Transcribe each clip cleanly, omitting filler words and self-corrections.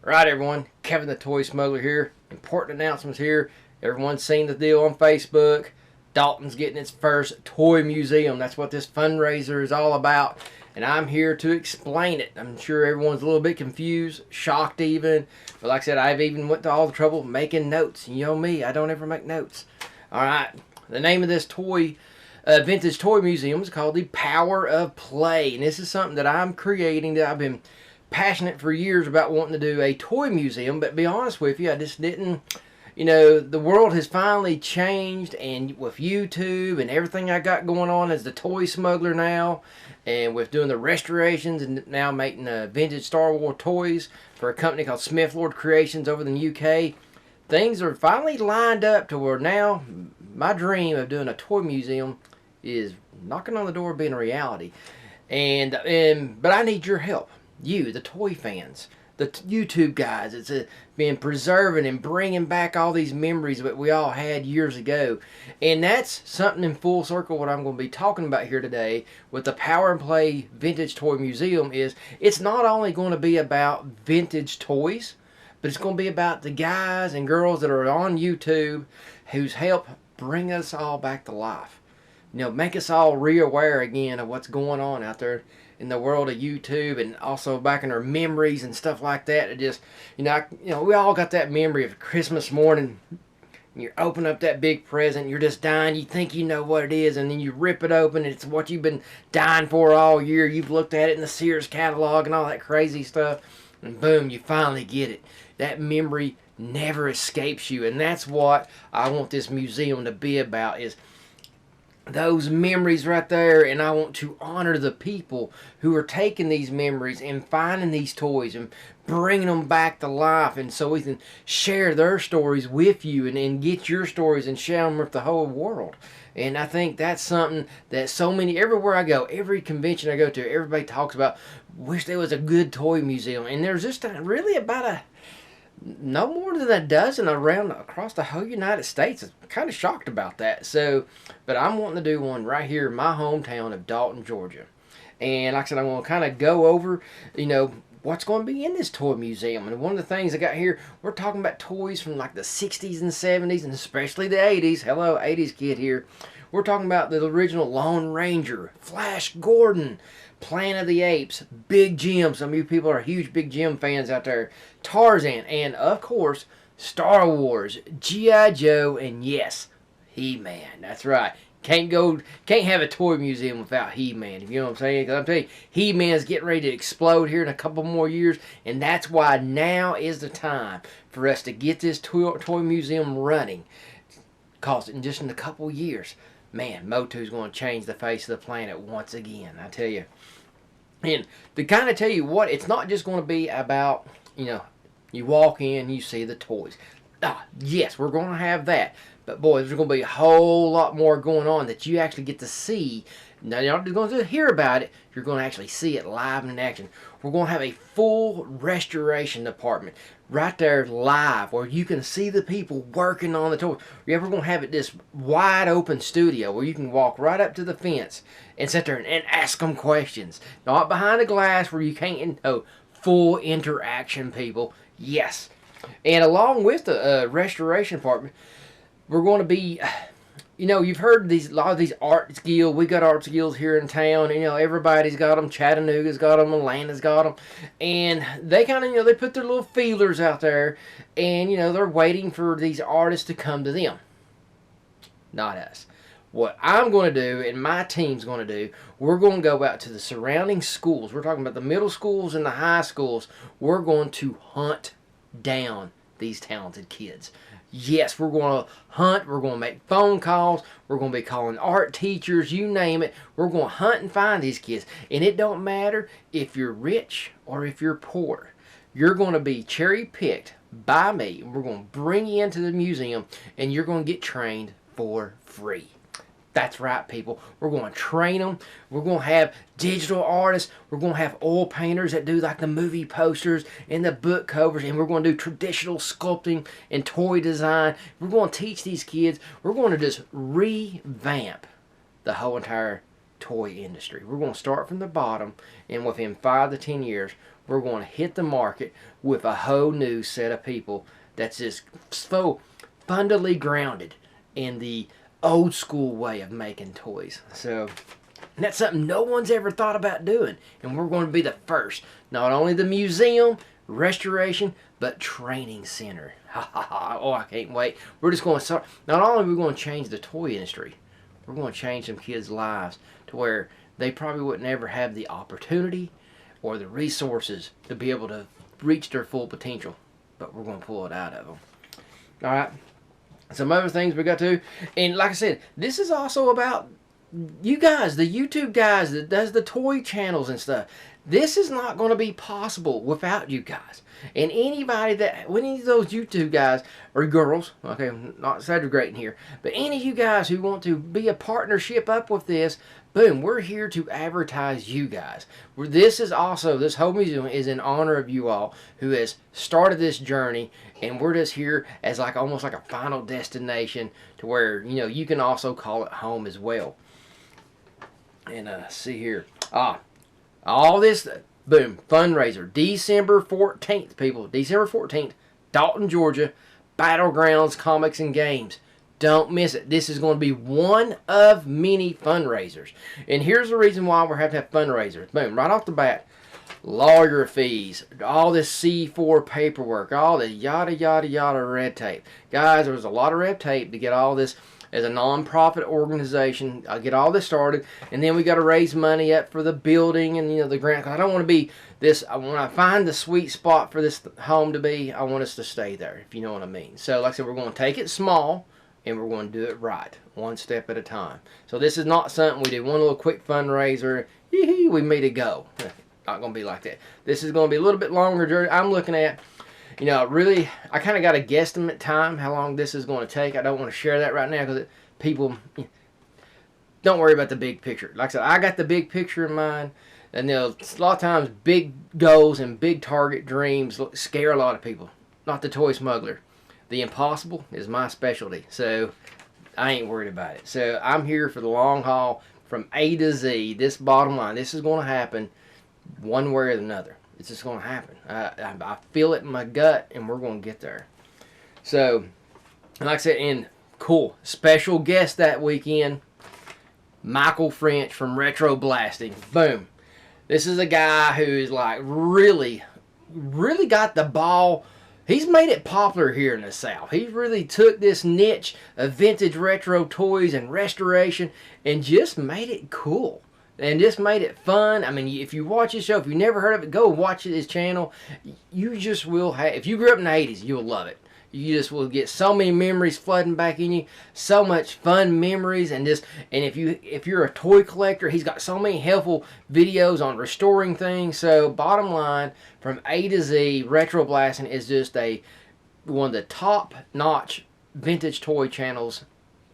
Right, everyone, Kevin the Toy Smuggler here. Important announcements here. Everyone's seen the deal on Facebook. Dalton's getting its first toy museum. That's what this fundraiser is all about. And I'm here to explain it. I'm sure everyone's a little bit confused, shocked even. But like I said, I've even went to all the trouble making notes. You know me, I don't ever make notes. Alright, the name of this vintage toy museum is called the Power of Play. And this is something that I'm creating, that I've been passionate for years about wanting to do a toy museum. But to be honest with you, I just didn't. You know, the world has finally changed, and with YouTube and everything I got going on as the toy smuggler now, and with doing the restorations and now making vintage Star Wars toys for a company called Smuggler Creations over in the UK, things are finally lined up to where now my dream of doing a toy museum is knocking on the door of being a reality. But I need your help. You, the toy fans, the YouTube guys. It's been preserving and bringing back all these memories that we all had years ago. And that's something in full circle what I'm going to be talking about here today with the Power and Play Vintage Toy Museum. Is it's not only going to be about vintage toys, but it's going to be about the guys and girls that are on YouTube who's helped bring us all back to life. You know, make us all re-aware again of what's going on out there in the world of YouTube, and also back in our memories and stuff like that. It just, we all got that memory of Christmas morning. You open up that big present, you're just dying. You think you know what it is, and then you rip it open, and it's what you've been dying for all year. You've looked at it in the Sears catalog and all that crazy stuff, and boom, you finally get it. That memory never escapes you, and that's what I want this museum to be about, is those memories right there. And I want to honor the people who are taking these memories and finding these toys and bringing them back to life, and so we can share their stories with you and get your stories and share them with the whole world. And I think that's something that everywhere I go, every convention I go to, everybody talks about. Wish there was a good toy museum. And there's just really about no more than a dozen across the whole United States. I'm kind of shocked about that. But I'm wanting to do one right here in my hometown of Dalton, Georgia. And like I said, I'm going to kind of go over, what's going to be in this toy museum. And one of the things I got here, we're talking about toys from like the 60s and 70s, and especially the 80s. Hello, 80s kid here. We're talking about the original Lone Ranger, Flash Gordon, Planet of the Apes, Big Jim. Some of you people are huge Big Jim fans out there. Tarzan, and of course, Star Wars, G.I. Joe, and yes, He-Man. That's right. Can't have a toy museum without He-Man. You know what I'm saying? Because I'm telling you, He-Man's getting ready to explode here in a couple more years, and that's why now is the time for us to get this toy museum running. Because in just a couple years, man, Motu's going to change the face of the planet once again, I tell you. And to kind of tell you what, it's not just going to be about, you walk in, you see the toys. Yes, we're going to have that. But boy, there's going to be a whole lot more going on that you actually get to see. Now, you're not just going to hear about it. You're going to actually see it live and in action. We're going to have a full restoration department right there live, where you can see the people working on the toys. We're going to have it this wide open studio where you can walk right up to the fence and sit there and ask them questions. Not behind a glass where you can't. Full interaction, people. Yes. And along with the restoration department, we're going to be, you've heard a lot of these art skills. We got art skills here in town, and everybody's got them. Chattanooga's got them, Atlanta's got them, and they kind of, they put their little feelers out there, and they're waiting for these artists to come to them. Not us. What I'm going to do, and my team's going to do, we're going to go out to the surrounding schools. We're talking about the middle schools and the high schools. We're going to hunt down these talented kids. Yes, we're going to hunt. We're going to make phone calls. We're going to be calling art teachers, you name it. We're going to hunt and find these kids. And it don't matter if you're rich or if you're poor. You're going to be cherry-picked by me. We're going to bring you into the museum, and you're going to get trained for free. That's right, people. We're going to train them. We're going to have digital artists. We're going to have oil painters that do like the movie posters and the book covers. And we're going to do traditional sculpting and toy design. We're going to teach these kids. We're going to just revamp the whole entire toy industry. We're going to start from the bottom, and within 5 to 10 years, we're going to hit the market with a whole new set of people that's just so fundamentally grounded in the old school way of making toys. So that's something no one's ever thought about doing, and we're going to be the first. Not only the museum, restoration, but training center. Oh, I can't wait. We're just going to start. Not only are we going to change the toy industry, we're going to change some kids' lives to where they probably wouldn't ever have the opportunity or the resources to be able to reach their full potential, but we're going to pull it out of them. All right. Some other things we got to, and like I said, this is also about you guys, the YouTube guys that does the toy channels and stuff. This is not going to be possible without you guys. And anybody that, any of those YouTube guys or girls, okay, I'm not exaggerating here, but any of you guys who want to be a partnership up with this, boom, we're here to advertise you guys. This is also, this whole museum is in honor of you all who has started this journey, and we're just here as like almost like a final destination to where, you know, you can also call it home as well. And see here. All this, boom, fundraiser. December 14th, people. December 14th, Dalton, Georgia. Battlegrounds, Comics and Games. Don't miss it. This is going to be one of many fundraisers. And here's the reason why we're having to have fundraisers. Boom, right off the bat. Lawyer fees, all this C4 paperwork, all the yada, yada, yada red tape. Guys, there was a lot of red tape to get all this. As a non-profit organization, I'll get all this started, and then we got to raise money up for the building and, you know, the grant. I don't want to be this. When I find the sweet spot for this home to be, I want us to stay there, if you know what I mean. So, like I said, we're going to take it small, and we're going to do it right, one step at a time. So this is not something we do one little quick fundraiser, we made it go. Not going to be like that. This is going to be a little bit longer journey. I'm looking at, you know, really, I kind of got a guesstimate time how long this is going to take. I don't want to share that right now because people, don't worry about the big picture. Like I said, I got the big picture in mind. And, you know, a lot of times big goals and big target dreams scare a lot of people. Not the toy smuggler. The impossible is my specialty. So I ain't worried about it. So I'm here for the long haul from A to Z. This bottom line, this is going to happen one way or another. It's just going to happen. I feel it in my gut, and we're going to get there. So, like I said, and cool, special guest that weekend, Michael French from Retro Blasting. Boom. This is a guy who's like really got the ball. He's made it popular here in the South. He really took this niche of vintage retro toys and restoration and just made it cool. And just made it fun. I mean, if you watch his show, if you've never heard of it, go watch his channel. You just will have, if you grew up in the 80s, you'll love it. You just will get so many memories flooding back in you. So much fun memories. And just, and if you're a toy collector, he's got so many helpful videos on restoring things. So bottom line, from A to Z, Retro Blasting is just one of the top-notch vintage toy channels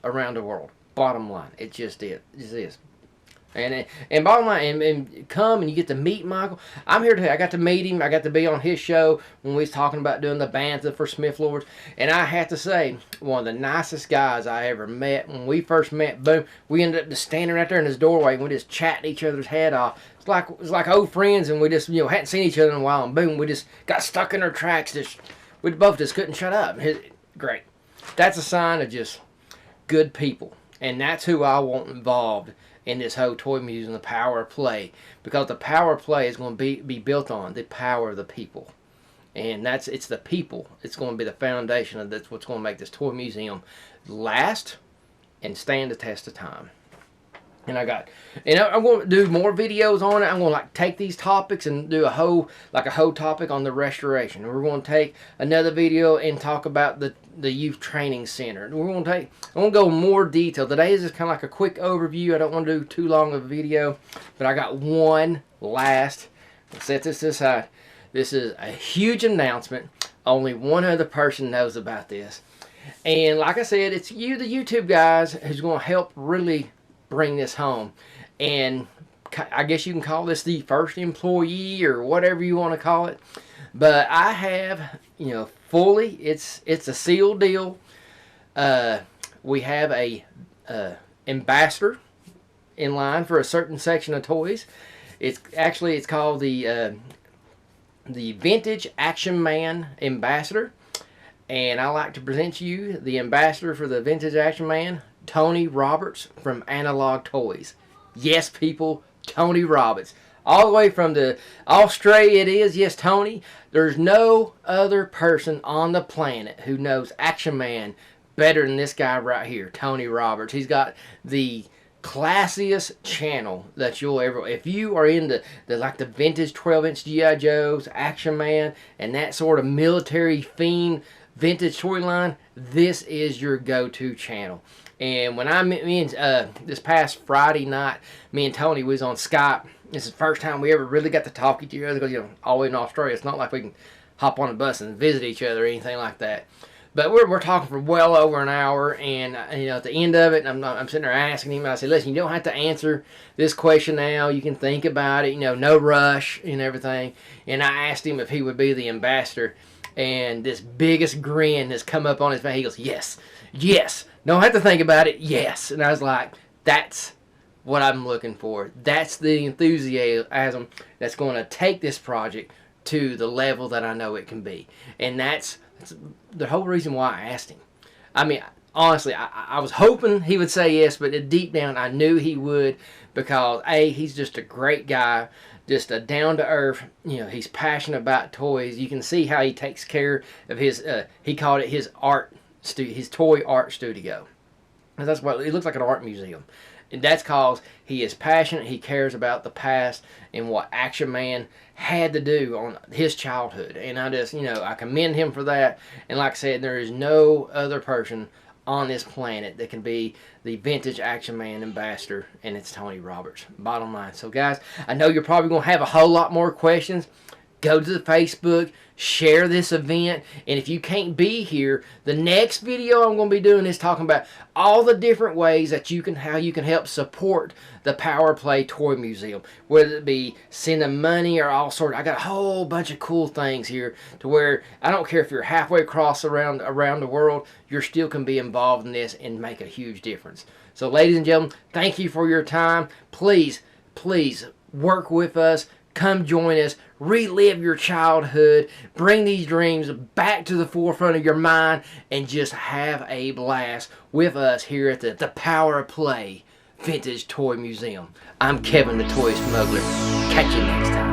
around the world. Bottom line, it just is. And bottom line, and come and you get to meet Michael. I'm here today. I got to meet him. I got to be on his show when we was talking about doing the bantha for Smith Lords. And I have to say, one of the nicest guys I ever met. When we first met, boom, we ended up just standing right there in his doorway and we just chatting each other's head off. It's like old friends, and we just, you know, hadn't seen each other in a while, and boom, we just got stuck in our tracks. We both just couldn't shut up. Great. That's a sign of just good people, and that's who I want involved in this whole toy museum, the power of play, because the power of play is going to be built on the power of the people, and it's the people. It's going to be the foundation of that's what's going to make this toy museum last and stand the test of time. And I'm going to do more videos on it. I'm going to take these topics and do a whole topic on the restoration. We're going to take another video and talk about the youth training center. I'm going to go in more detail. Today is just kind of like a quick overview. I don't want to do too long of a video, but I got one last. Let's set this aside. This is a huge announcement. Only one other person knows about this. And like I said, it's you, the YouTube guys, who's going to help really bring this home. And I guess you can call this the first employee or whatever you want to call it. But I have, you know, fully, it's a sealed deal. We have a ambassador in line for a certain section of toys. It's called the the Vintage Action Man Ambassador. And I like to present you the ambassador for the Vintage Action Man, Tony Roberts from Analog Toys. Yes, people, Tony Roberts. All the way from the Australia it is. Yes, Tony. There's no other person on the planet who knows Action Man better than this guy right here, Tony Roberts. He's got the classiest channel that you'll ever. If you are into the vintage 12-inch GI Joes, Action Man, and that sort of military theme vintage toy line, this is your go-to channel. And when this past Friday night, me and Tony was on Skype. This is the first time we ever really got to talk to each other because, all the way in Australia, it's not like we can hop on a bus and visit each other or anything like that. But we're talking for well over an hour, and at the end of it, I'm sitting there asking him. I said, "Listen, you don't have to answer this question now. You can think about it. No rush and everything." And I asked him if he would be the ambassador, and this biggest grin has come up on his face. He goes, "Yes, yes. Don't have to think about it. Yes." And I was like, "That's what I'm looking for. That's the enthusiasm that's going to take this project to the level that I know it can be." And that's the whole reason why I asked him. I mean, honestly, I was hoping he would say yes, but deep down I knew he would, because he's just a great guy, just a down-to-earth, he's passionate about toys. You can see how he takes care of his, he called it his toy art studio. And that's what it looks like, an art museum. And that's because he is passionate. He cares about the past and what Action Man had to do on his childhood. And I just, I commend him for that. And like I said, there is no other person on this planet that can be the Vintage Action Man ambassador, and it's Tony Roberts. Bottom line. So guys, I know you're probably going to have a whole lot more questions. Go to the Facebook, share this event, and if you can't be here, the next video I'm going to be doing is talking about all the different ways that how you can help support the Power Play Toy Museum, whether it be sending money or all sorts. I got a whole bunch of cool things here to where I don't care if you're halfway across around the world, you still can be involved in this and make a huge difference. So ladies and gentlemen, thank you for your time. Please work with us. Come join us, relive your childhood, bring these dreams back to the forefront of your mind, and just have a blast with us here at the Power of Play Vintage Toy Museum. I'm Kevin the Toy Smuggler. Catch you next time.